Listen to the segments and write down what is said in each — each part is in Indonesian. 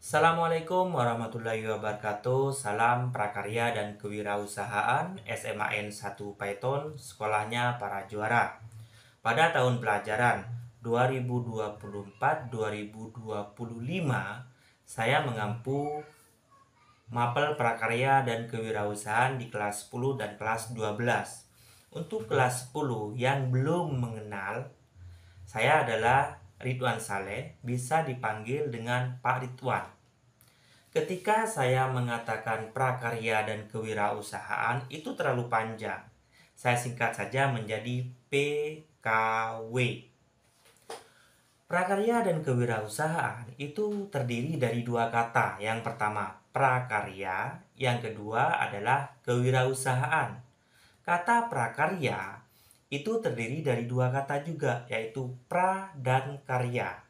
Assalamualaikum warahmatullahi wabarakatuh. Salam prakarya dan kewirausahaan SMAN 1 Python, sekolahnya para juara. Pada tahun pelajaran 2024-2025, saya mengampu mapel prakarya dan kewirausahaan di kelas 10 dan kelas 12. Untuk kelas 10 yang belum mengenal, saya adalah Ridwan Saleh, bisa dipanggil dengan Pak Ridwan. Ketika saya mengatakan prakarya dan kewirausahaan itu terlalu panjang. Saya singkat saja menjadi PKW. Prakarya dan kewirausahaan itu terdiri dari dua kata. Yang pertama prakarya, yang kedua adalah kewirausahaan. Kata prakarya itu terdiri dari dua kata juga, yaitu pra dan karya.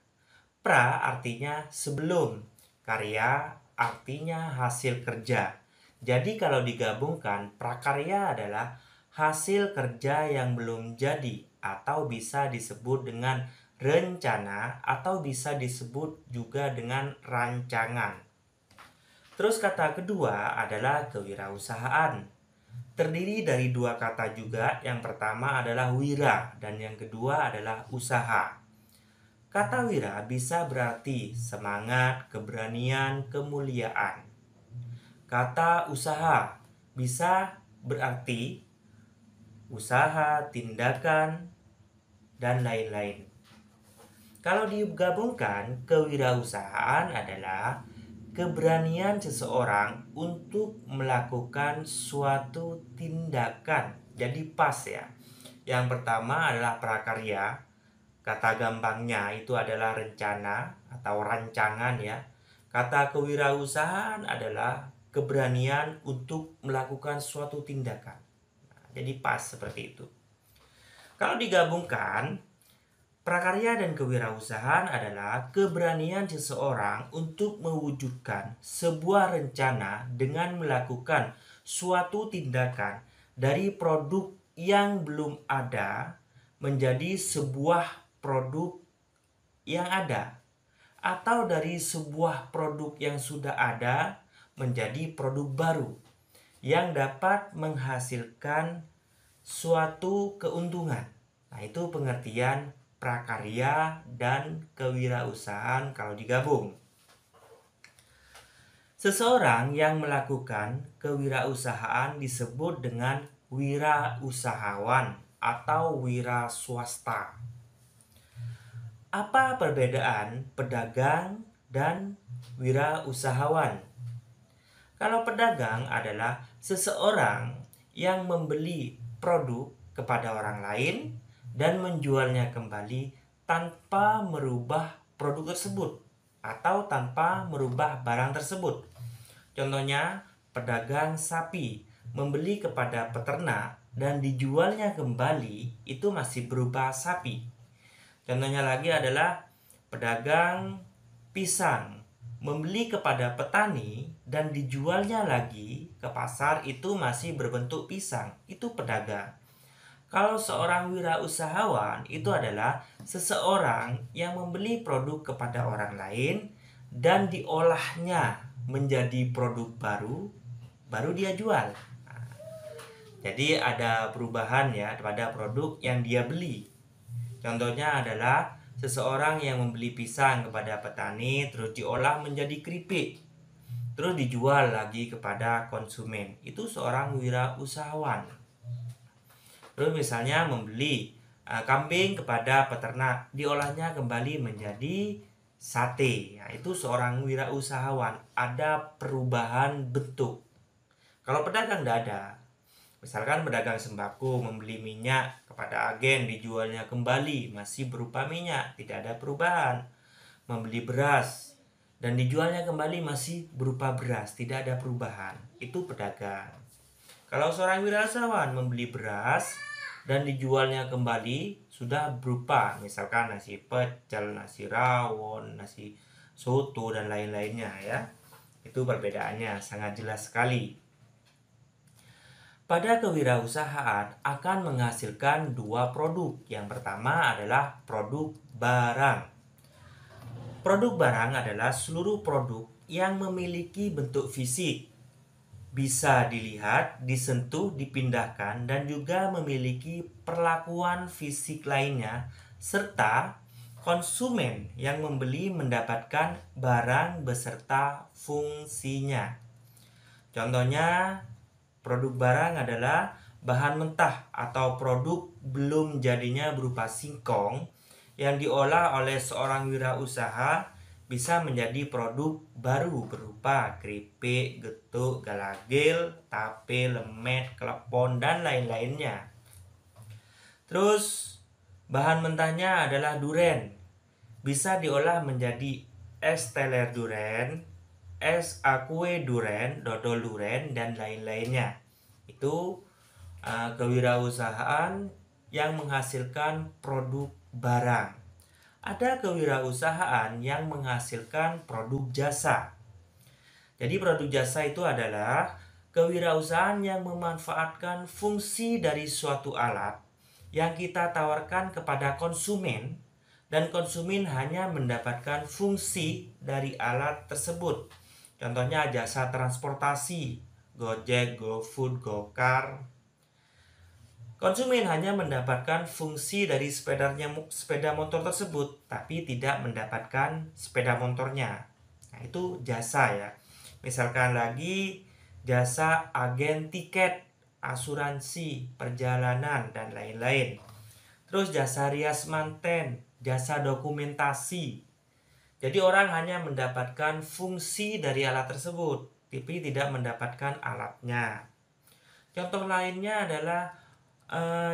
Pra artinya sebelum, karya artinya hasil kerja. Jadi kalau digabungkan, prakarya adalah hasil kerja yang belum jadi, atau bisa disebut dengan rencana, atau bisa disebut juga dengan rancangan. Terus kata kedua adalah kewirausahaan. Terdiri dari dua kata juga, yang pertama adalah wira dan yang kedua adalah usaha. Kata wira bisa berarti semangat, keberanian, kemuliaan. Kata usaha bisa berarti usaha, tindakan, dan lain-lain. Kalau digabungkan, kewirausahaan adalah keberanian seseorang untuk melakukan suatu tindakan. Jadi pas ya. Yang pertama adalah prakarya. Kata gampangnya itu adalah rencana atau rancangan ya. Kata kewirausahaan adalah keberanian untuk melakukan suatu tindakan. Nah, jadi pas seperti itu. Kalau digabungkan, prakarya dan kewirausahaan adalah keberanian seseorang untuk mewujudkan sebuah rencana dengan melakukan suatu tindakan dari produk yang belum ada menjadi sebuah produk yang ada, atau dari sebuah produk yang sudah ada menjadi produk baru yang dapat menghasilkan suatu keuntungan. Nah, itu pengertian prakarya dan kewirausahaan kalau digabung. Seseorang yang melakukan kewirausahaan disebut dengan wirausahawan atau wira swasta. Apa perbedaan pedagang dan wirausahawan? Kalau pedagang adalah seseorang yang membeli produk kepada orang lain dan menjualnya kembali tanpa merubah produk tersebut atau tanpa merubah barang tersebut. Contohnya, pedagang sapi membeli kepada peternak dan dijualnya kembali itu masih berupa sapi. Contohnya lagi adalah pedagang pisang membeli kepada petani dan dijualnya lagi ke pasar itu masih berbentuk pisang. Itu pedagang. Kalau seorang wirausahawan itu adalah seseorang yang membeli produk kepada orang lain dan diolahnya menjadi produk baru dia jual. Nah, jadi ada perubahan ya pada produk yang dia beli. Contohnya adalah seseorang yang membeli pisang kepada petani terus diolah menjadi keripik, terus dijual lagi kepada konsumen. Itu seorang wirausahawan. Terus misalnya membeli kambing kepada peternak, diolahnya kembali menjadi sate. Nah, itu seorang wirausahawan. Ada perubahan bentuk. Kalau pedagang tidak ada. Misalkan pedagang sembako membeli minyak kepada agen, dijualnya kembali masih berupa minyak, tidak ada perubahan. Membeli beras dan dijualnya kembali masih berupa beras, tidak ada perubahan. Itu pedagang. Kalau seorang wirausahawan membeli beras dan dijualnya kembali sudah berupa misalkan nasi pecel, nasi rawon, nasi soto dan lain-lainnya ya. Itu perbedaannya sangat jelas sekali. Pada kewirausahaan akan menghasilkan dua produk. Yang pertama adalah produk barang. Produk barang adalah seluruh produk yang memiliki bentuk fisik, bisa dilihat, disentuh, dipindahkan, dan juga memiliki perlakuan fisik lainnya, serta konsumen yang membeli mendapatkan barang beserta fungsinya. Contohnya, produk barang adalah bahan mentah atau produk belum jadinya berupa singkong yang diolah oleh seorang wirausaha bisa menjadi produk baru berupa keripik, getuk, galagil, tape, lemet, klepon, dan lain-lainnya. Terus, bahan mentahnya adalah duren. Bisa diolah menjadi es teler duren, es akue duren, dodol duren, dan lain-lainnya. Itu kewirausahaan yang menghasilkan produk barang. Ada kewirausahaan yang menghasilkan produk jasa. Jadi produk jasa itu adalah kewirausahaan yang memanfaatkan fungsi dari suatu alat yang kita tawarkan kepada konsumen dan konsumen hanya mendapatkan fungsi dari alat tersebut. Contohnya jasa transportasi, Gojek, GoFood, Gokar. Konsumen hanya mendapatkan fungsi dari sepeda motor tersebut, tapi tidak mendapatkan sepeda motornya. Nah, itu jasa ya. Misalkan lagi jasa agen tiket, asuransi, perjalanan, dan lain-lain. Terus jasa rias manten, jasa dokumentasi. Jadi orang hanya mendapatkan fungsi dari alat tersebut, tapi tidak mendapatkan alatnya. Contoh lainnya adalah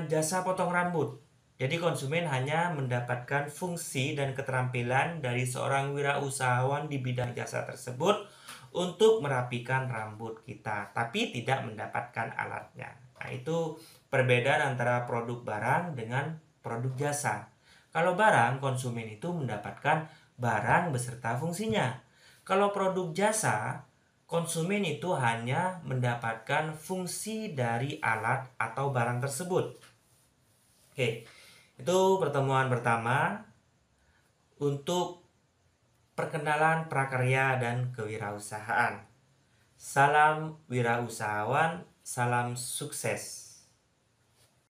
jasa potong rambut. Jadi konsumen hanya mendapatkan fungsi dan keterampilan dari seorang wirausahawan di bidang jasa tersebut untuk merapikan rambut kita, tapi tidak mendapatkan alatnya. Nah, itu perbedaan antara produk barang dengan produk jasa. Kalau barang, konsumen itu mendapatkan barang beserta fungsinya. Kalau produk jasa, konsumen itu hanya mendapatkan fungsi dari alat atau barang tersebut. Oke, itu pertemuan pertama untuk perkenalan prakarya dan kewirausahaan. Salam wirausahawan, salam sukses.